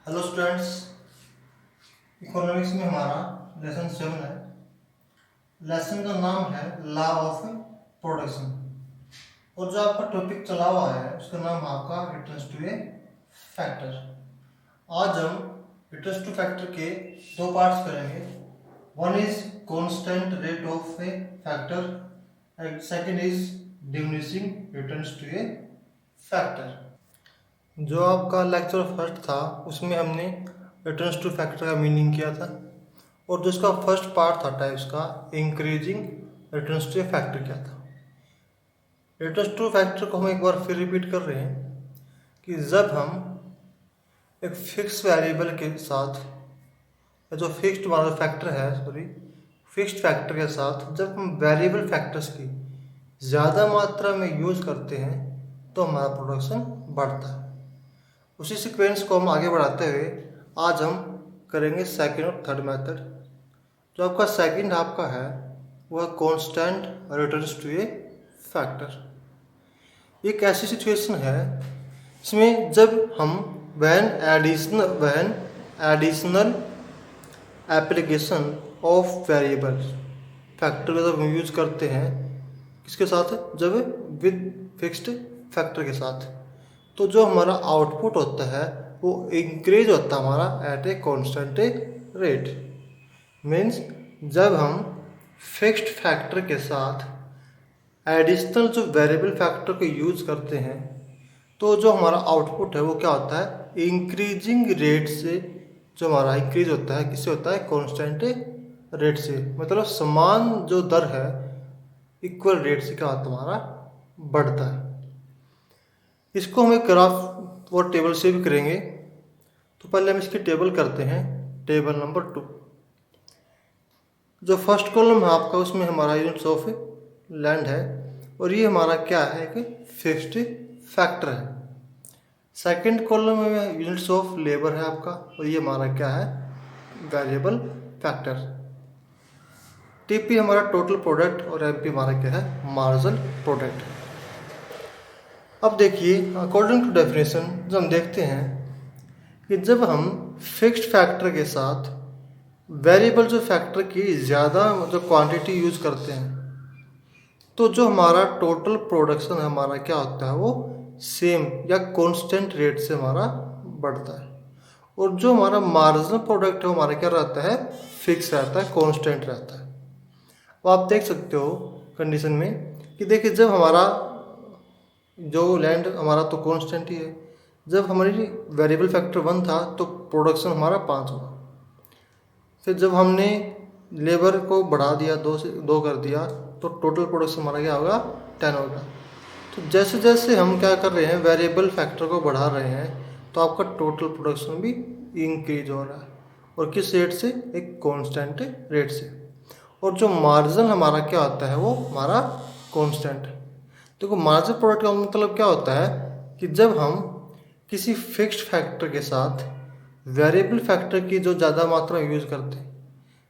Hello students, economics में हमारा lesson 7 है। लेसन का नाम है लॉ ऑफ प्रोडक्शन और जो आपका टॉपिक चला हुआ है उसका नाम आपका रिटर्न्स टू ए फैक्टर। आज हम रिटर्न्स टू फैक्टर के दो पार्ट्स करेंगे। One is constant rate of a factor and second is diminishing returns to a factor. जो आपका लेक्चर फर्स्ट था उसमें हमने रिटर्न्स टू फैक्टर का मीनिंग किया था और जो उसका फर्स्ट पार्ट था टाइप्स का इंक्रीजिंग रिटर्न्स टू फैक्टर क्या था। रिटर्न्स टू फैक्टर को हम एक बार फिर रिपीट कर रहे हैं कि जब हम एक फिक्स वेरिएबल के साथ जो फिक्स्ड हमारा फैक्टर है फिक्स्ड फैक्टर के साथ जब हम वेरिएबल फैक्टर्स की ज़्यादा मात्रा में यूज़ करते हैं तो हमारा प्रोडक्शन बढ़ता है। उसी सीक्वेंस को हम आगे बढ़ाते हुए आज हम करेंगे सेकंड और थर्ड मेथड। जो आपका सेकंड आपका है वह constant returns to a factor. एक ऐसी सिचुएशन है इसमें जब हम when additional application of variable factor का जब हम यूज करते हैं किसके साथ, जब विद फिक्स्ड फैक्टर के साथ, तो जो हमारा आउटपुट होता है वो इंक्रीज होता है हमारा at a constant rate. Means जब हम फिक्स्ड फैक्टर के साथ एडिशनल जो वेरिएबल फैक्टर को यूज करते हैं तो जो हमारा आउटपुट है वो क्या होता है, इंक्रीजिंग रेट से जो हमारा इंक्रीज होता है किससे होता है, कॉन्स्टेंट रेट से। मतलब समान जो दर है इक्वल रेट से क्या होता है, हमारा बढ़ता है। इसको हम एक ग्राफ और टेबल से भी करेंगे। तो पहले हम इसकी टेबल करते हैं। टेबल नंबर 2, जो फर्स्ट कॉलम है आपका उसमें हमारा यूनिट्स ऑफ लैंड है और ये हमारा क्या है कि फिक्स्ड फैक्टर है। सेकंड कॉलम में यूनिट्स ऑफ लेबर है आपका और ये हमारा क्या है, वेरिएबल फैक्टर। टीपी हमारा टोटल प्रोडक्ट और एमपी हमारा क्या है, मार्जिनल प्रोडक्ट। अब देखिए अकॉर्डिंग टू डेफिनेशन जब हम देखते हैं कि जब हम फिक्स्ड फैक्टर के साथ वेरिएबल जो फैक्टर की ज़्यादा जो क्वांटिटी यूज करते हैं तो जो हमारा टोटल प्रोडक्शन हमारा क्या होता है वो सेम या कांस्टेंट रेट से हमारा बढ़ता है और जो हमारा मार्जिनल प्रोडक्ट है हमारा क्या रहता है, फिक्स रहता है, कांस्टेंट रहता है। तो आप देख सकते हो कंडीशन में कि देखिए जब हमारा जो लैंड हमारा तो कांस्टेंट ही है, जब हमारी वेरिएबल फैक्टर 1 था तो प्रोडक्शन हमारा 5 हुआ। फिर जब हमने लेबर को बढ़ा दिया 2 कर दिया तो टोटल प्रोडक्शन हमारा क्या होगा, 10 होगा। तो जैसे जैसे हम क्या कर रहे हैं वेरिएबल फैक्टर को बढ़ा रहे हैं तो आपका टोटल प्रोडक्शन भी इंक्रीज हो रहा है और किस रेट से, एक कांस्टेंट रेट से। और जो मार्जिन हमारा क्या होता है वो हमारा कांस्टेंट। देखो मार्जिनल प्रोडक्ट का मतलब क्या होता है कि जब हम किसी फिक्स्ड फैक्टर के साथ वेरिएबल फैक्टर की जो ज़्यादा मात्रा यूज़ करते हैं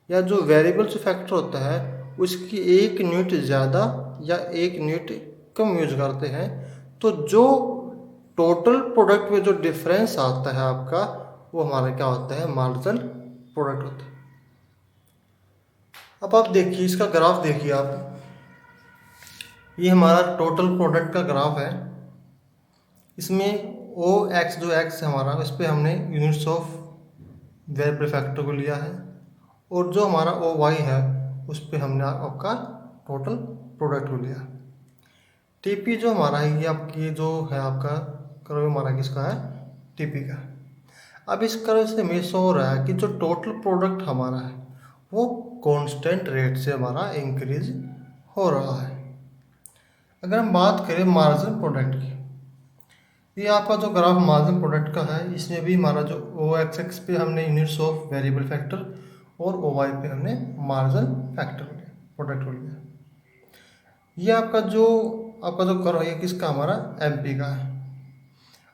या जो वेरिएबल जो फैक्टर होता है उसकी 1 यूनिट ज़्यादा या 1 यूनिट कम यूज करते हैं तो जो टोटल प्रोडक्ट में जो डिफरेंस आता है आपका वो हमारा क्या होता है, मार्जिनल प्रोडक्ट होता है। अब आप देखिए इसका ग्राफ देखिए आप, ये हमारा टोटल प्रोडक्ट का ग्राफ है। इसमें ओ एक्स जो एक्स है हमारा इस पर हमने यूनिट्स ऑफ वेरिएबल फैक्टर को लिया है और जो हमारा ओ वाई है उस पर हमने आपका टोटल प्रोडक्ट को लिया। टीपी जो हमारा है ये आपकी जो है आपका कर्व हमारा किसका है, टीपी का। अब इस कर्व से हमें शो हो रहा है कि जो टोटल प्रोडक्ट हमारा है वो कांस्टेंट रेट से हमारा इंक्रीज हो रहा है। अगर हम बात करें मार्जिनल प्रोडक्ट की, ये आपका जो ग्राफ मार्जिनल प्रोडक्ट का है इसमें भी हमारा जो ओ एक्स एक्स पे हमने यूनिट्स ऑफ वेरिएबल फैक्टर और ओ वाई पे हमने मार्जिनल फैक्टर प्रोडक्ट को लिया। ये आपका जो कर्व है ये किसका, हमारा एमपी का है।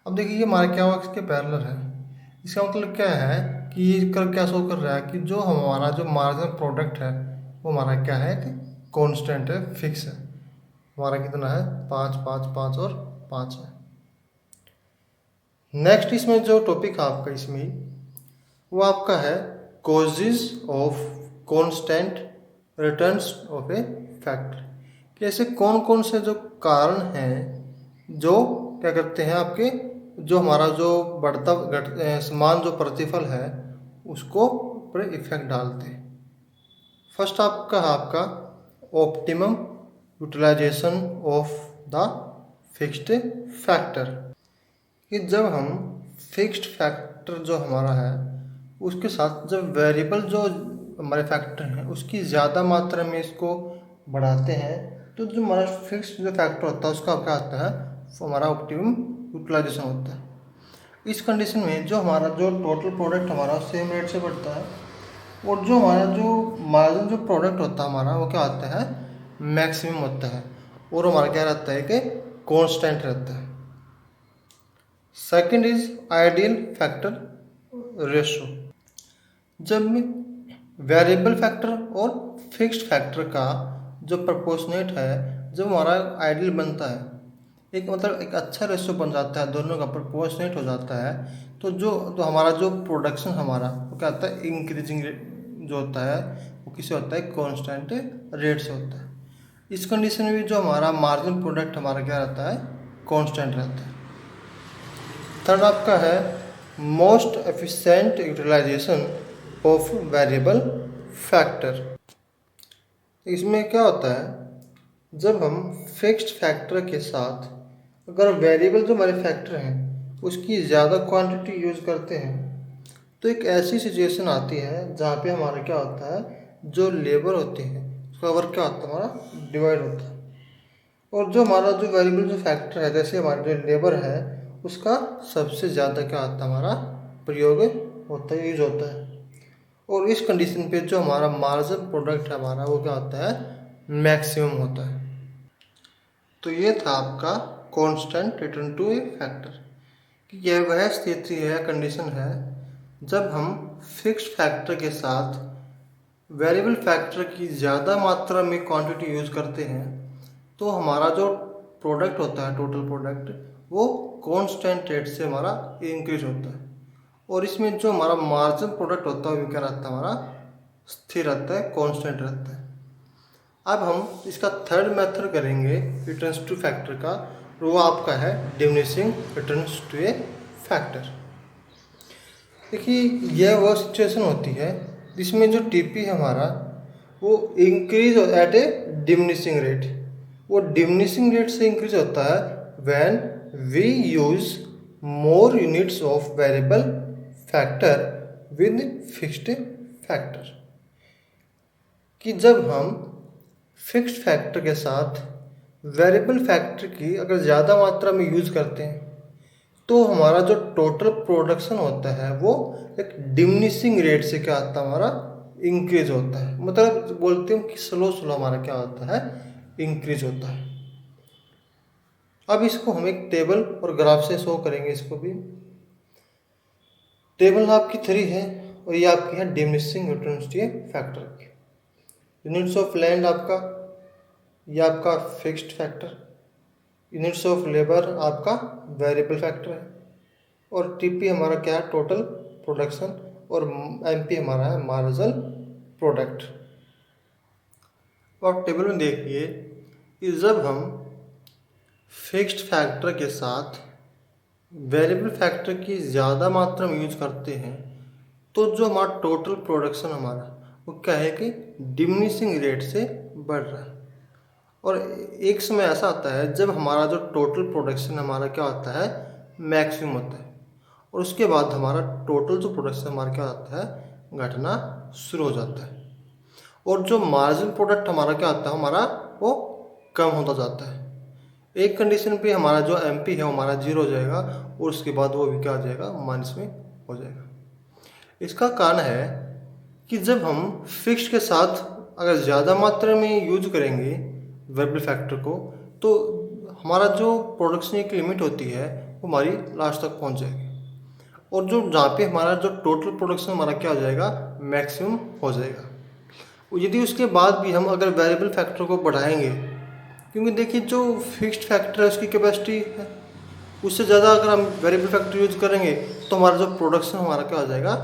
अब देखिए ये हमारा क्या हुआ, इसके पैरेलल है। इसका मतलब क्या है कि ये कर्व क्या शो कर रहा है कि जो हमारा जो मार्जिनल प्रोडक्ट है वो हमारा क्या है कि कांस्टेंट है, फिक्स है। हमारा कितना है, 5 5 5 और 5 है। नेक्स्ट इसमें जो टॉपिक है आपका इसमें वो आपका है causes of constant returns of a factor. कि ऐसे कौन कौन से जो कारण हैं जो क्या करते हैं आपके जो हमारा जो बढ़ता समान जो प्रतिफल है उसको पर इफेक्ट डालते हैं। फर्स्ट आपका optimum utilisation of the fixed factor. कि जब हम फिक्स्ड फैक्टर जो हमारा है उसके साथ जब वेरिएबल जो हमारे फैक्टर हैं उसकी ज़्यादा मात्रा में इसको बढ़ाते हैं तो जो हमारा फिक्स्ड जो फैक्टर होता है उसका क्या आता है, हमारा ऑप्टिमम यूटिलाइजेशन होता है। इस कंडीशन में जो हमारा जो टोटल प्रोडक्ट हमारा सेम रेट से बढ़ता है और जो हमारा जो मार्जिन जो प्रोडक्ट होता है हमारा वो क्या आता है, मैक्सिमम होता है और हमारा क्या रहता है कि कांस्टेंट रहता है। Second is ideal factor ratio. जब वेरिएबल फैक्टर और फिक्स्ड फैक्टर का जो प्रोपोर्शनेट है जब हमारा आइडियल बनता है, एक मतलब एक अच्छा रेशो बन जाता है, दोनों का प्रोपोर्शनेट हो जाता है, तो हमारा जो प्रोडक्शन हमारा वो क्या होता है, इंक्रीजिंग जो होता है वो किसे होता है, कांस्टेंट रेट से होता है। इस कंडीशन में भी जो हमारा मार्जिन प्रोडक्ट हमारा क्या रहता है, कांस्टेंट रहता है। थर्ड आपका है most efficient utilisation of variable factor. इसमें क्या होता है, जब हम फिक्स्ड फैक्टर के साथ अगर वेरिएबल जो हमारे फैक्टर हैं उसकी ज़्यादा क्वांटिटी यूज़ करते हैं तो एक ऐसी सिचुएशन आती है जहाँ पे हमारा क्या होता है, जो लेबर होती है उसका वर्क क्या होता है, हमारा डिवाइड होता है। और जो हमारा जो वेरिएबल जो फैक्टर है जैसे हमारा जो लेबर है उसका सबसे ज़्यादा क्या आता है, हमारा प्रयोग होता है, यूज होता है। और इस कंडीशन पे जो हमारा मार्जिन प्रोडक्ट है हमारा वो क्या होता है, मैक्सिमम होता है। तो ये था आपका constant return to a factor. कि यह वह स्थिति है, कंडीशन है जब हम फिक्स्ड फैक्टर के साथ वेरिएबल फैक्टर की ज़्यादा मात्रा में क्वांटिटी यूज़ करते हैं तो हमारा जो प्रोडक्ट होता है, टोटल प्रोडक्ट, वो कांस्टेंट रेट से हमारा इंक्रीज होता है। और इसमें जो हमारा मार्जिन प्रोडक्ट होता है वो क्या रहता है, हमारा स्थिर रहता है, कांस्टेंट रहता है। अब हम इसका थर्ड मेथड करेंगे रिटर्न्स टू फैक्टर का, वो आपका है diminishing returns to a factor. देखिए यह वह सिचुएशन होती है जिसमें जो टीपी है हमारा वो increase at a diminishing rate. वो डिमिनिशिंग रेट से इंक्रीज होता है when we use more units of variable factor with fixed factor. कि जब हम फिक्स्ड फैक्टर के साथ वेरिएबल फैक्टर की अगर ज़्यादा मात्रा में यूज़ करते हैं तो हमारा जो टोटल प्रोडक्शन होता है वो एक डिमिनिशिंग रेट से क्या आता है, हमारा इंक्रीज होता है। मतलब बोलते हैं कि स्लो स्लो हमारा क्या होता है, इंक्रीज होता है। अब इसको हम एक टेबल और ग्राफ से शो करेंगे। इसको भी टेबल आपकी 3 है और ये आपकी है डिमिनिशिंग रिटर्न्स टू फैक्टर की। यूनिट्स ऑफ लैंड आपका, ये आपका fixed factor, units of labour आपका वेरिएबल फैक्टर है, और टीपी हमारा क्या है, टोटल प्रोडक्शन, और एमपी हमारा है मार्जिनल प्रोडक्ट। और टेबल में देखिए कि जब हम फिक्स्ड फैक्टर के साथ वेरिएबल फैक्टर की ज़्यादा मात्रा में यूज करते हैं तो जो हमारा टोटल प्रोडक्शन हमारा वो क्या है कि डिमिनिशिंग रेट से बढ़ रहा है। और एक समय ऐसा आता है जब हमारा जो टोटल प्रोडक्शन हमारा क्या होता है, मैक्सिमम होता है, और उसके बाद हमारा टोटल जो प्रोडक्शन हमारा क्या होता है, घटना शुरू हो जाता है। और जो मार्जिन प्रोडक्ट हमारा क्या होता है, हमारा वो कम होता जाता है। एक कंडीशन पे हमारा जो एमपी है हमारा 0 हो जाएगा और उसके बाद वो भी क्या हो जाएगा, माइनस में हो जाएगा। इसका कारण है कि जब हम फिक्स्ड के साथ अगर ज़्यादा मात्रा में यूज करेंगे वेरिएबल फैक्टर को तो हमारा जो प्रोडक्शन एक लिमिट होती है वो हमारी लास्ट तक पहुंच जाएगी, और जो जहाँ पे हमारा जो टोटल प्रोडक्शन हमारा क्या हो जाएगा, मैक्सिमम हो जाएगा। यदि उसके बाद भी हम अगर वेरिएबल फैक्टर को बढ़ाएंगे, क्योंकि देखिए जो फिक्स्ड फैक्टर है उसकी कैपेसिटी है, उससे ज़्यादा अगर हम वेरिएबल फैक्टर यूज करेंगे तो हमारा जो प्रोडक्शन हमारा क्या हो जाएगा,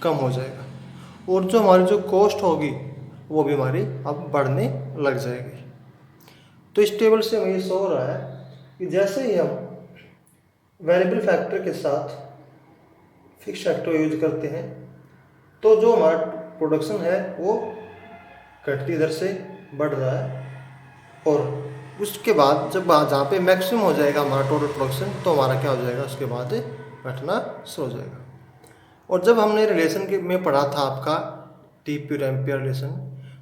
कम हो जाएगा और जो हमारी जो कॉस्ट होगी वो भी हमारी अब बढ़ने लग जाएगी। तो इस टेबल से हमें ये शो हो रहा है कि जैसे ही हम वेरिएबल फैक्टर के साथ फिक्स फैक्टर यूज करते हैं तो जो हमारा प्रोडक्शन है वो घटती दर से बढ़ रहा है, और उसके बाद जब जहाँ पे मैक्सिमम हो जाएगा हमारा टोटल प्रोडक्शन तो हमारा क्या हो जाएगा, उसके बाद घटना शुरू हो जाएगा। और जब हमने रिलेशन के में पढ़ा था आपका टीपी और एम्पियर रिलेशन,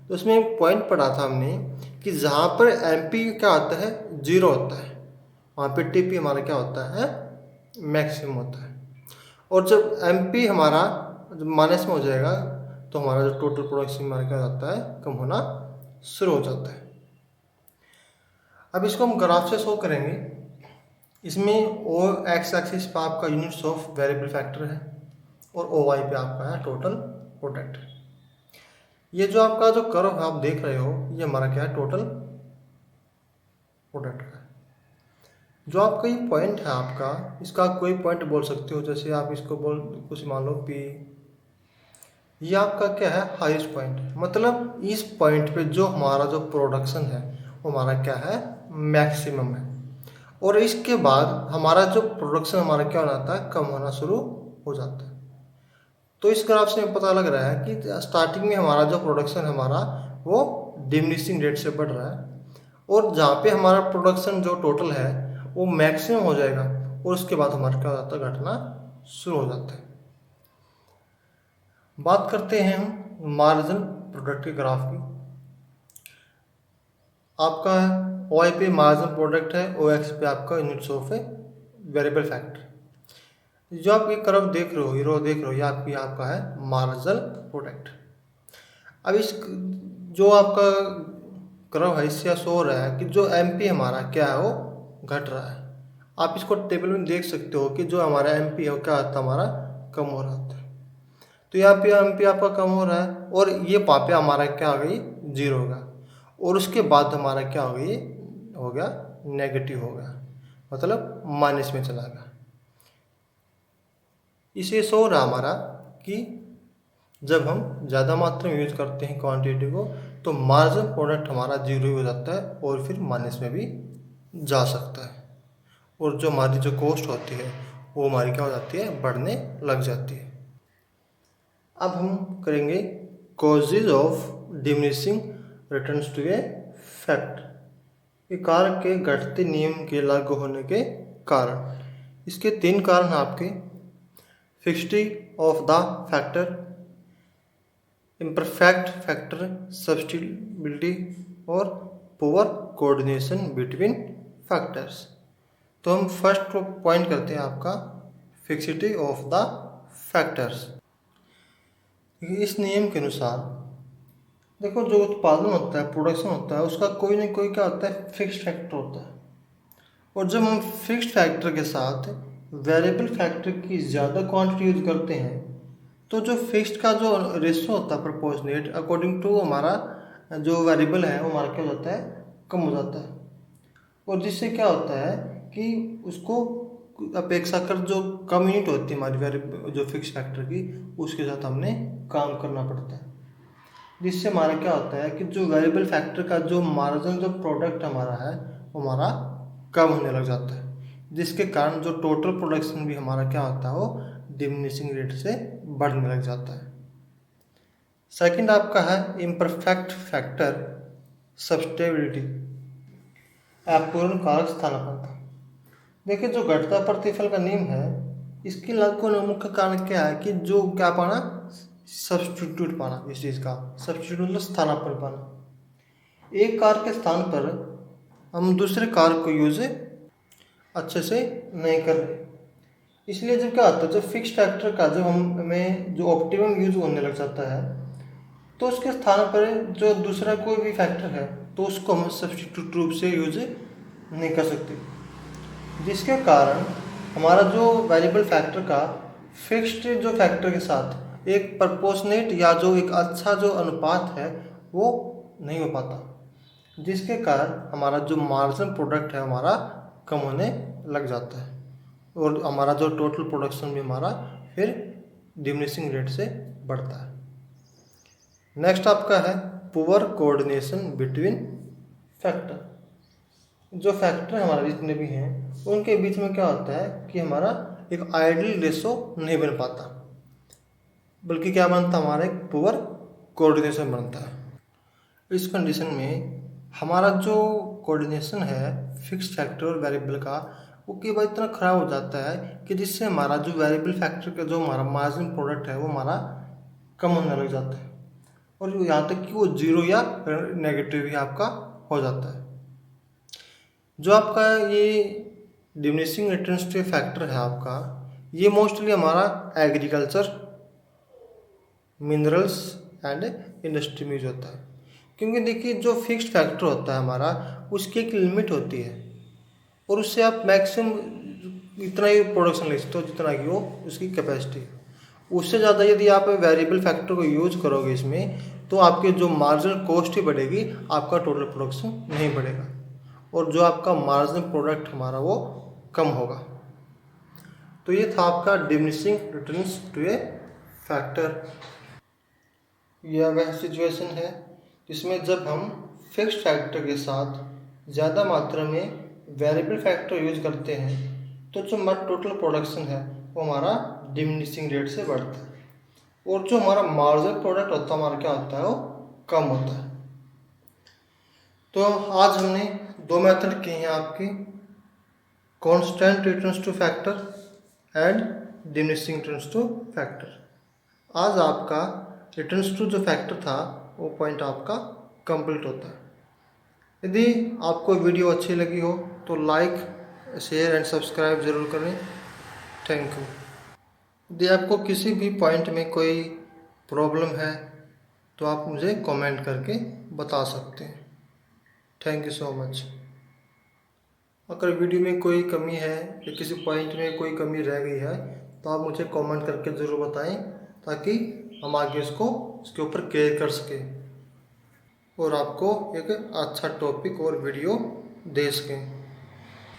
तो उसमें एक पॉइंट पढ़ा था हमने कि जहाँ पर एमपी क्या होता है, 0 होता है, वहाँ पे टीपी हमारा क्या होता है, मैक्सिमम होता है। और जब एमपी हमारा जब माइनस में हो जाएगा तो हमारा जो टोटल प्रोडक्शन हमारा क्या होता है, कम होना शुरू हो जाता है। अब इसको हम ग्राफ से शो करेंगे। इसमें ओ एक्स एक्सिस पर आपका यूनिट्स ऑफ वेरिएबल फैक्टर है और ओ वाई पे आपका है टोटल प्रोडक्ट। ये जो आपका जो कर्व आप देख रहे हो ये हमारा क्या है, टोटल प्रोडक्ट का। जो आपका ये पॉइंट है आपका, इसका कोई पॉइंट बोल सकते हो, जैसे आप इसको बोल कुछ मान लो पी, ये आपका क्या है, हाईएस्ट पॉइंट। मतलब इस पॉइंट पे जो हमारा जो प्रोडक्शन है वो हमारा क्या है, मैक्सिमम है। और इसके बाद हमारा जो प्रोडक्शन हमारा क्या हो जाता है, कम होना शुरू हो जाता है। तो इस ग्राफ से पता लग रहा है कि स्टार्टिंग में हमारा जो प्रोडक्शन हमारा वो डिमिनिशिंग रेट से बढ़ रहा है, और जहाँ पे हमारा प्रोडक्शन जो टोटल है वो मैक्सिमम हो जाएगा और उसके बाद हमारा क्या हो जाता है, घटना शुरू हो जाता है। बात करते हैं हम मार्जिनल प्रोडक्ट के ग्राफ की। आपका ओ आई पे मार्जिनल प्रोडक्ट है, ओ एक्स पे आपका यूनिट्स ऑफ वेरिएबल फैक्टर। जो आप ये कर्व देख रहे हो, हीरो देख रहे हो, ये आपका है मार्जिनल प्रोडक्ट। अब इस जो आपका कर्व है इससे शो हो रहा है कि जो एमपी हमारा क्या है वो घट रहा है। आप इसको टेबल में देख सकते हो कि जो हमारा एमपी है वो क्या होता है, हमारा कम हो रहा था। तो यहाँ पे एमपी आपका कम हो रहा है और ये पापे हमारा क्या हो गई, 0 होगा, और उसके बाद हमारा क्या हो गई, हो गया नेगेटिव हो गया, मतलब माइनस में चला गया। इसे शो रहा हमारा कि जब हम ज़्यादा मात्रा में यूज करते हैं क्वांटिटी को तो मार्जिनल प्रोडक्ट हमारा 0 हो जाता है और फिर माइनस में भी जा सकता है, और जो हमारी जो कॉस्ट होती है वो हमारी क्या हो जाती है, बढ़ने लग जाती है। अब हम करेंगे causes of diminishing returns to a fact. ये कारक के घटते नियम के लागू होने के कारण। इसके 3 कारण हैं आपके, fixity of the factor, imperfect factor substitutability और पुअर कोऑर्डिनेशन बिटवीन फैक्टर्स। तो हम फर्स्ट पॉइंट करते हैं आपका फिक्सिटी ऑफ द फैक्टर्स। इस नियम के अनुसार देखो, जो उत्पादन होता है, प्रोडक्शन होता है, उसका कोई ना कोई क्या होता है, फिक्स्ड फैक्टर होता है। और जब हम फिक्स्ड फैक्टर के साथ वेरिएबल फैक्टर की ज़्यादा क्वांटिटी यूज करते हैं तो जो फिक्स्ड का जो रेशो होता है प्रोपोर्शनेट अकॉर्डिंग टू हमारा जो वेरिएबल है वो हमारा क्या हो जाता है, कम हो जाता है। और जिससे क्या होता है कि उसको अपेक्षाकृत जो कम यूनिट होती है हमारी वेरिएबल जो फिक्स फैक्टर की, उसके साथ हमने काम करना पड़ता है। जिससे हमारा क्या होता है कि जो वेरिएबल फैक्टर का जो मार्जिन जो प्रोडक्ट हमारा है वो हमारा कम होने लग जाता है, जिसके कारण जो टोटल प्रोडक्शन भी हमारा क्या होता है वो डिमिनिशिंग रेट से बढ़ने लग जाता है। सेकंड आपका है इम्परफेक्ट फैक्टर सब्स्टिट्यूटेबिलिटी, अपूर्ण कारक स्थानापन्न। देखिए, जो घटता प्रतिफल का नियम है इसके लागू होने का मुख्य कारण क्या है कि जो क्या पाना, सब्स्टिट्यूट पाना, इस चीज़ का सब्स्टिट्यूट मतलब स्थानापन्न पाना। एक कारक के स्थान पर हम दूसरे कारक को यूज अच्छे से नहीं कर रहे, इसलिए जब क्या होता है, जब फिक्स फैक्टर का जब हमें जो ऑप्टिमम यूज होने लग जाता है तो उसके स्थान पर जो दूसरा कोई भी फैक्टर है तो उसको हम सब्स्टिट्यूट रूप से यूज नहीं कर सकते, जिसके कारण हमारा जो वेरिएबल फैक्टर का फिक्स्ड जो फैक्टर के साथ एक प्रपोर्शनेट या जो एक अच्छा जो अनुपात है वो नहीं हो पाता, जिसके कारण हमारा जो मार्जिनल प्रोडक्ट है हमारा कम होने लग जाता है और हमारा जो टोटल प्रोडक्शन भी हमारा फिर डिमिनिशिंग रेट से बढ़ता है। नेक्स्ट आपका है पुअर कोऑर्डिनेशन बिटवीन फैक्टर। जो फैक्टर हमारे जितने भी हैं उनके बीच में क्या होता है कि हमारा एक आइडियल रेशो नहीं बन पाता, बल्कि क्या बनता है, हमारा एक पुअर कोऑर्डिनेशन बनता है। इस कंडीशन में हमारा जो कोऑर्डिनेशन है फिक्स्ड फैक्टर और वेरिएबल का, वो कई बार इतना ख़राब हो जाता है कि जिससे हमारा जो वेरिएबल फैक्टर का जो हमारा मार्जिन प्रोडक्ट है वो हमारा कम होने लग जाता है, और यहाँ तक कि वो जीरो या नेगेटिव ही आपका हो जाता है। जो आपका ये डिमिनिशिंग रिटर्न्स टू फैक्टर है आपका, ये मोस्टली हमारा एग्रीकल्चर, मिनरल्स एंड इंडस्ट्री में यूज होता है। क्योंकि देखिए जो फिक्स्ड फैक्टर होता है हमारा, उसकी एक लिमिट होती है और उससे आप मैक्सिमम इतना ही प्रोडक्शन ले सकते हो जितना कि वो उसकी कैपेसिटी है। उससे ज़्यादा यदि आप वेरिएबल फैक्टर को यूज करोगे इसमें, तो आपके जो मार्जिनल कॉस्ट ही बढ़ेगी, आपका टोटल प्रोडक्शन नहीं बढ़ेगा, और जो आपका मार्जिनल प्रोडक्ट हमारा वो कम होगा। तो ये था आपका diminishing returns to a factor. यह वह सिचुएशन है जिसमें जब हम फिक्स्ड फैक्टर के साथ ज़्यादा मात्रा में वेरिएबल फैक्टर यूज करते हैं, तो जो हमारा टोटल प्रोडक्शन है वो हमारा डिमिनिशिंग रेट से बढ़ता है, और जो हमारा मार्जिनल प्रोडक्ट होता है हमारा क्या होता है, वो कम होता है। तो आज हमने दो मेथड किए हैं आपकी, constant returns to factor and diminishing returns to factor. आज आपका रिटर्न्स टू जो फैक्टर था वो पॉइंट आपका कंप्लीट होता है। यदि आपको वीडियो अच्छी लगी हो तो लाइक, शेयर एंड सब्सक्राइब ज़रूर करें। Thank you. यदि आपको किसी भी पॉइंट में कोई प्रॉब्लम है तो आप मुझे कमेंट करके बता सकते हैं। Thank you so much. अगर वीडियो में कोई कमी है या किसी पॉइंट में कोई कमी रह गई है तो आप मुझे कमेंट करके ज़रूर बताएं, ताकि हम आगे इसके ऊपर केयर कर सकें और आपको एक अच्छा टॉपिक और वीडियो दे सकें।